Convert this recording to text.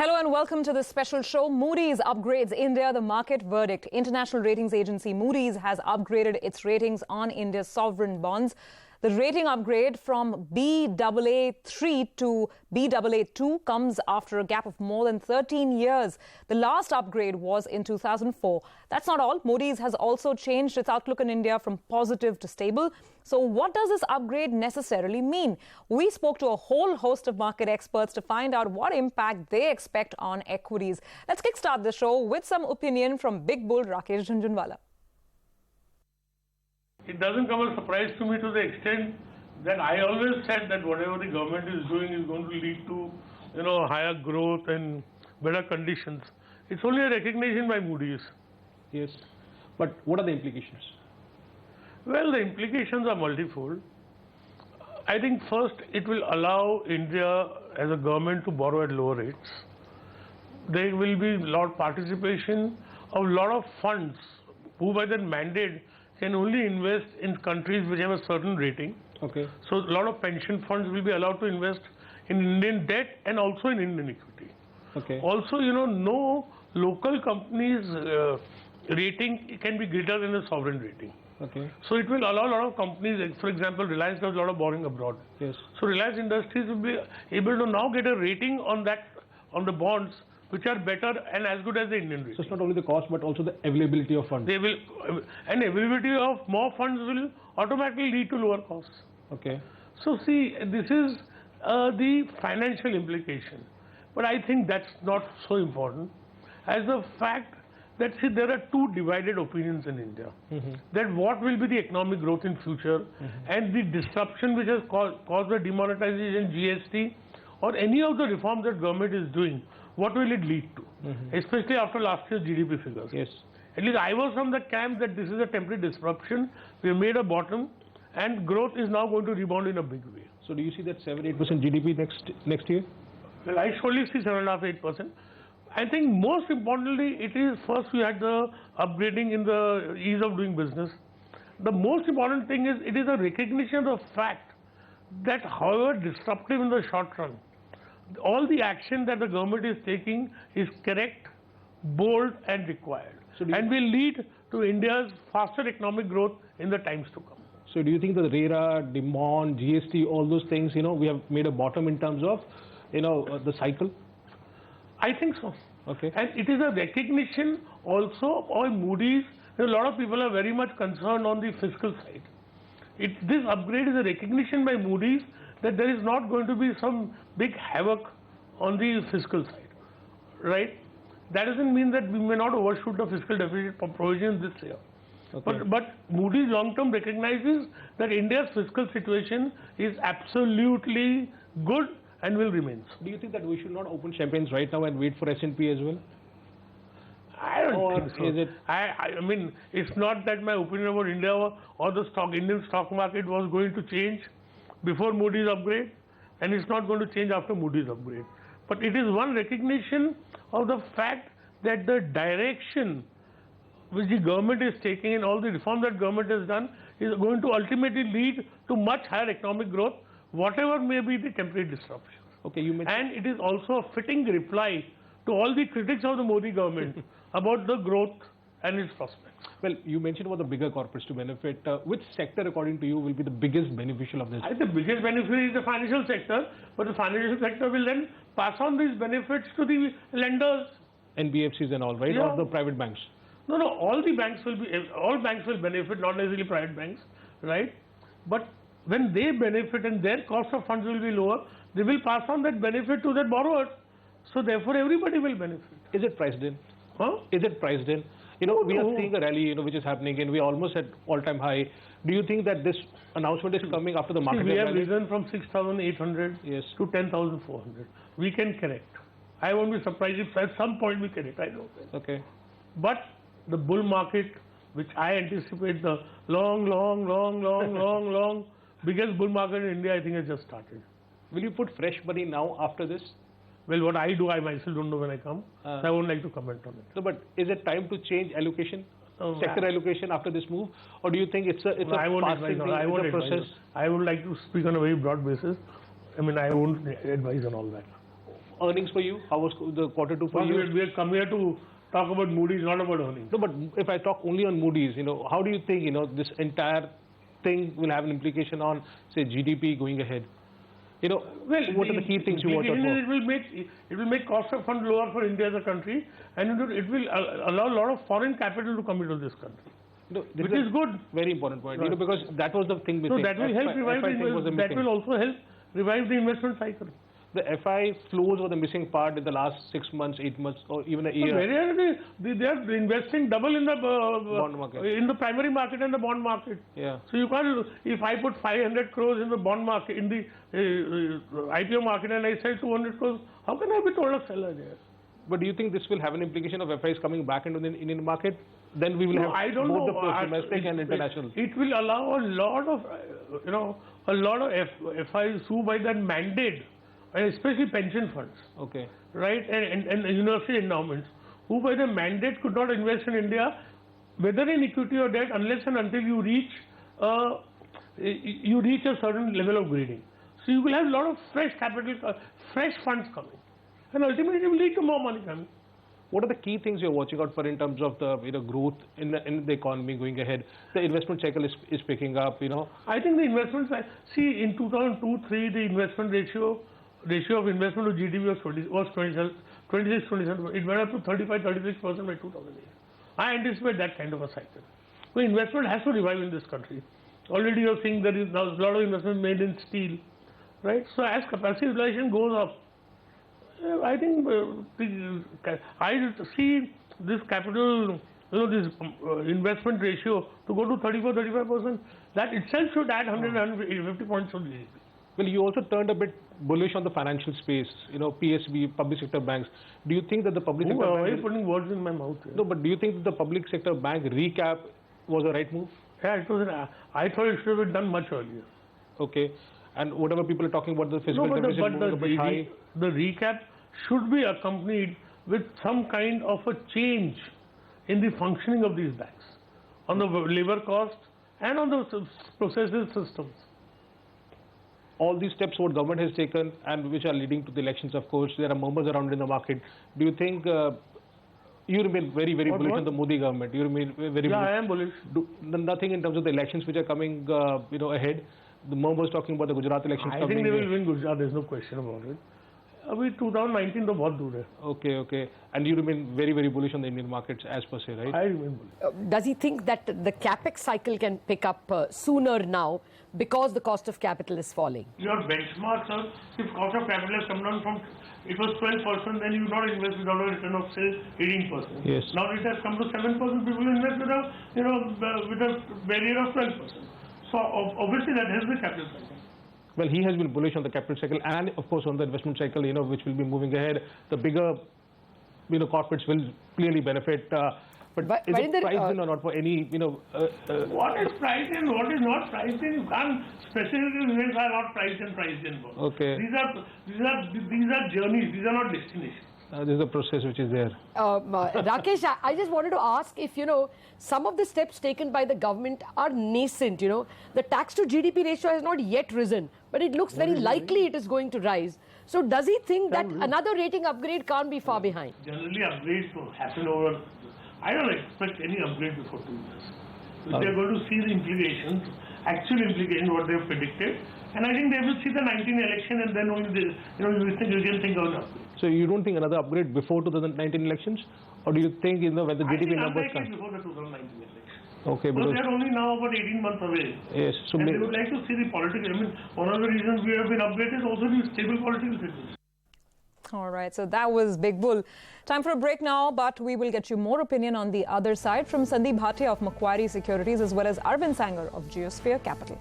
Hello and welcome to this special show. Moody's upgrades India the market verdict. International ratings agency Moody's has upgraded its ratings on India's sovereign bonds. The rating upgrade from Baa3 to Baa2 comes after a gap of more than 13 years. The last upgrade was in 2004. That's not all. Moody's has also changed its outlook on India from positive to stable. So what does this upgrade necessarily mean? We spoke to a whole host of market experts to find out what impact they expect on equities. Let's kickstart the show with some opinion from Big Bull Rakesh Jhunjhunwala. It doesn't come as a surprise to me to the extent that I always said that whatever the government is doing is going to lead to, higher growth and better conditions. It's only a recognition by Moody's. Yes, but what are the implications? Well, the implications are multifold. I think first it will allow India as a government to borrow at lower rates. There will be a lot of participation of a lot of funds who by that mandate can only invest in countries which have a certain rating. Okay. So a lot of pension funds will be allowed to invest in Indian debt and also in Indian equity. Okay. Also, no local companies' rating can be greater than a sovereign rating. Okay. So it will allow a lot of companies, for example, Reliance does a lot of borrowing abroad. Yes. So Reliance Industries will be able to now get a rating on the bonds which are better and as good as the Indian rating. So it's not only the cost but also the availability of funds. And availability of more funds will automatically lead to lower costs. Okay. So see, this is the financial implication. But I think that's not so important as the fact that there are two divided opinions in India. That what will be the economic growth in future and the disruption which has caused the demonetization, GST or any of the reforms that government is doing, what will it lead to? Especially after last year's GDP figures. Yes. At least I was from the camp that this is a temporary disruption. We have made a bottom and growth is now going to rebound in a big way. So do you see that 7-8% GDP next year? Well, I surely see 7.5-8%. I think most importantly, it is first we had the upgrading in the ease of doing business. The most important thing is it is a recognition of the fact that however disruptive in the short run, all the action that the government is taking is correct, bold and required and will lead to India's faster economic growth in the times to come. So do you think that RERA, demand, GST, all those things, we have made a bottom in terms of, the cycle? I think so. Okay. And it is a recognition also of Moody's. A lot of people are very much concerned on the fiscal side. This upgrade is a recognition by Moody's that there is not going to be some big havoc on the fiscal side, right? That doesn't mean that we may not overshoot the fiscal deficit provision this year. Okay. But Moody's long-term recognizes that India's fiscal situation is absolutely good and will remain so. Do you think that we should not open champagnes right now and wait for S&P as well? I don't think so. Is it? I mean, it's not that my opinion about India or the Indian stock market was going to change before Moody's upgrade, and it's not going to change after Moody's upgrade. But it is one recognition of the fact that the direction which the government is taking and all the reform that government has done is going to ultimately lead to much higher economic growth, whatever may be the temporary disruption. Okay, you mentioned. And it is also a fitting reply to all the critics of the Modi government about the growth and its prospects. Well, you mentioned about the bigger corporates to benefit. Which sector, according to you, will be the biggest beneficial of this? I think the biggest beneficiary is the financial sector, but the financial sector will then pass on these benefits to the lenders. NBFCs and all, right? Yeah. Or the private banks? No, all banks will benefit, not necessarily private banks, right? But when they benefit and their cost of funds will be lower, they will pass on that benefit to their borrowers. So therefore, everybody will benefit. Is it priced in? Huh? Is it priced in? We are seeing a rally, which is happening, and we are almost at all-time high. Do you think that this announcement is coming after the market? We have risen from 6,800 yes. to 10,400. We can correct. I won't be surprised if at some point we correct. I know that. Okay. But the bull market, which I anticipate the long, biggest bull market in India, I think has just started. Will you put fresh money now after this? Well, what I do, I myself don't know when I come. So I won't like to comment on it. No, but is it time to change allocation, sector allocation after this move, or do you think it's a process? I would like to speak on a very broad basis. I mean, I won't advise on all that. earnings for you? How was the quarter two for Well, you? we have come here to talk about Moody's, not about earnings. No, but if I talk only on Moody's, how do you think, this entire thing will have an implication on, say, GDP going ahead? What are the key things you watch out for? It will make cost of funds lower for India as a country, and it will allow a lot of foreign capital to come into this country. Which is good. Very important point. Because that was the thing missing. So that will help revive that will also help revive the investment cycle. The FI flows were the missing part in the last 6 months, 8 months, or even a year. They are investing double in the bond market, in the primary market and the bond market. Yeah. So you can't. If I put 500 crores in the bond market, in the IPO market, and I sell 200 crores, how can I be told a seller there? But do you think this will have an implication of FIs coming back into the Indian market? Then we will have both the domestic and international. It will allow a lot of FIs who by that mandate, and especially pension funds, okay, right, and university endowments, who by the mandate could not invest in India, whether in equity or debt, unless and until you reach a certain level of grading. So you will have a lot of fresh capital, fresh funds coming, and ultimately it will lead to more money coming. What are the key things you're watching out for in terms of the growth in the economy going ahead? The investment cycle is picking up. I think the investment cycle. See, in 2002-03, the investment ratio of investment to GDP was 26-27%. It went up to 35-36% by 2008. I anticipate that kind of a cycle. So investment has to revive in this country. Already you're seeing there is now a lot of investment made in steel, right? So as capacity utilization goes up, I think I see this capital, this investment ratio to go to 34-35%. That itself should add 100-150 points to GDP. Well, you also turned a bit bullish on the financial space, PSB, public sector banks. Do you think that the public sector bank... Why are you putting words in my mouth here? No, but do you think that the public sector bank recap was the right move? Yeah, it was. I thought it should have been done much earlier. Okay. And whatever people are talking about the fiscal deficit moving a bit high. The recap should be accompanied with some kind of a change in the functioning of these banks, on the labor cost and on the processes systems. All these steps what government has taken and which are leading to the elections, of course, there are murmurs around in the market. Do you think you remain very, very bullish on the Modi government? You remain very bullish? Yeah, I am bullish. Nothing in terms of the elections which are coming, ahead. The murmurs talking about the Gujarat elections coming. I think they will win Gujarat. There's no question about it. 2019 to bahut dur hai. Okay. And you remain very, very bullish on the Indian markets as per se, right? I remain bullish. Does he think that the capex cycle can pick up sooner now because the cost of capital is falling? Your benchmarks are, if cost of capital has come down from, it was 12%, then you not invest without a return of say 18%. Yes. Now it has come to 7%, people invest with a barrier of 12%. So obviously that helps the capital cycle. Well, he has been bullish on the capital cycle and, of course, on the investment cycle, which will be moving ahead. The bigger, corporates will clearly benefit. But is it priced in or not for any, What is priced in, what is not priced in? You can't specifically events are not priced in. Okay. These are journeys. These are not destinations. This is a process which is there. Rakesh, I just wanted to ask if, some of the steps taken by the government are nascent, The tax to GDP ratio has not yet risen, but it looks very likely it is going to rise. So does he think that another rating upgrade can't be far behind? Generally, upgrades will happen over... I don't expect any upgrade before 2 years. They are going to see the implications, actual implications, what they have predicted. And I think they will see the 19 election and then only they, you can think of an upgrade. So you don't think another upgrade before 2019 elections? Or do you think, when the GDP numbers come? before the 2019 election. Okay, because they are only now about 18 months away. Yes. So and they would like to see the political, one of the reasons we have been upgraded is also the stable political situation. All right, so that was Big Bull. Time for a break now, but we will get you more opinion on the other side from Sandeep Bhatia of Macquarie Securities as well as Arvind Sanger of Geosphere Capital.